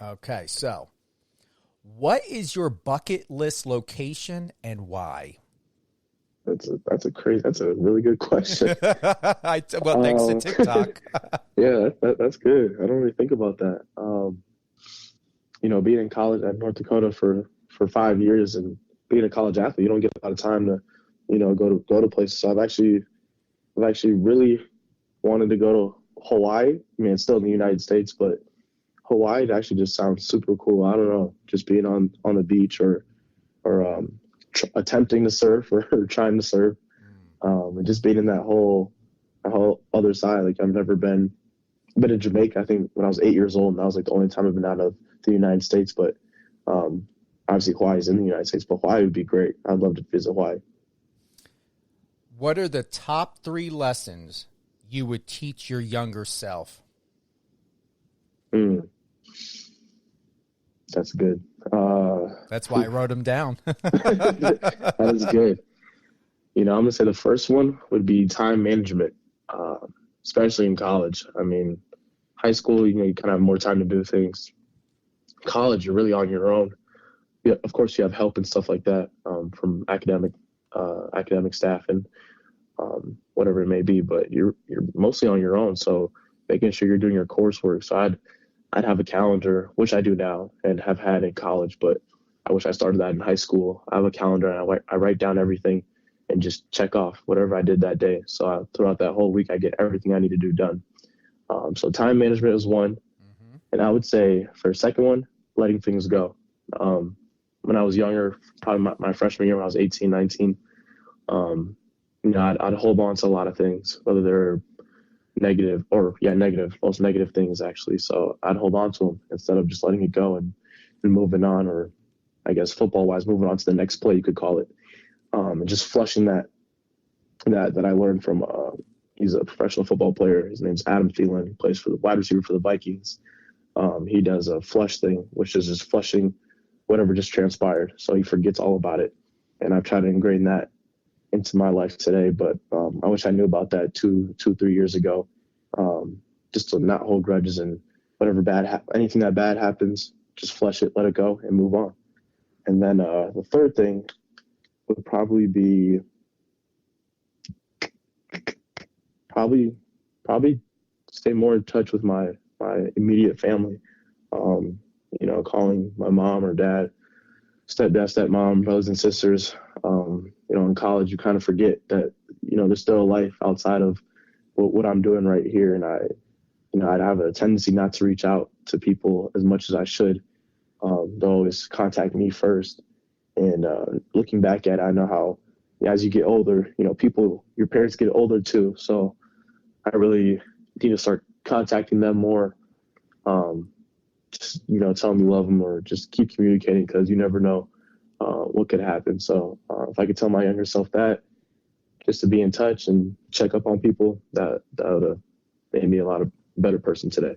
Okay, so what is your bucket list location and why? That's a really good question. Well, thanks to Um, TikTok. yeah, that's good. I don't really think about that. Being in college at North Dakota for 5 years and being a college athlete, you don't get a lot of time to, go to places. So I've actually really wanted to go to Hawaii. I mean, it's still in the United States, but Hawaii actually just sounds super cool. I don't know, just being on the beach or attempting to surf or trying to surf, and just being in that whole other side. Like I've never been to Jamaica. I think when I was 8 years old, and that was like the only time I've been out of the United States. But obviously Hawaii's in the United States, but Hawaii would be great. I'd love to visit Hawaii. What are the top 3 lessons you would teach your younger self? Mm, that's good. That's why I wrote them down. That is good. I'm gonna say the first one would be time management, especially in college. I mean, high school, you kind of have more time to do things. College, you're really on your own. Yeah, of course, you have help and stuff like that, from academic staff and whatever it may be, but you're mostly on your own. So making sure you're doing your coursework. So I'd have a calendar, which I do now and have had in college, but I wish I started that in high school. I have a calendar and I write down everything and just check off whatever I did that day. So throughout that whole week, I get everything I need to do done. So time management is one. Mm-hmm. And I would say for a second one, letting things go. When I was younger, probably my freshman year when I was 18, 19, I'd hold on to a lot of things, whether they're negative, most negative things actually. So I'd hold on to them instead of just letting it go and moving on, or I guess football wise, moving on to the next play, you could call it. And just flushing that I learned from, he's a professional football player. His name's Adam Thielen. He plays for the wide receiver for the Vikings. He does a flush thing, which is just flushing whatever just transpired. So he forgets all about it. And I've tried to ingrain that into my life today, but I wish I knew about that 3 years ago. Just to not hold grudges, and whatever anything that bad happens, just flush it, let it go, and move on. And then the third thing would probably be probably stay more in touch with my immediate family. Calling my mom or dad, stepdad, stepmom, brothers and sisters. In college, you kind of forget that, there's still a life outside of what I'm doing right here. And I'd have a tendency not to reach out to people as much as I should. They'll always contact me first. And looking back at it, I know how, as you get older, your parents get older too. So I really need to start contacting them more. Just, tell them you love them, or just keep communicating, because you never know what could happen. So if I could tell my younger self that, just to be in touch and check up on people, that would have made me a lot of better person today.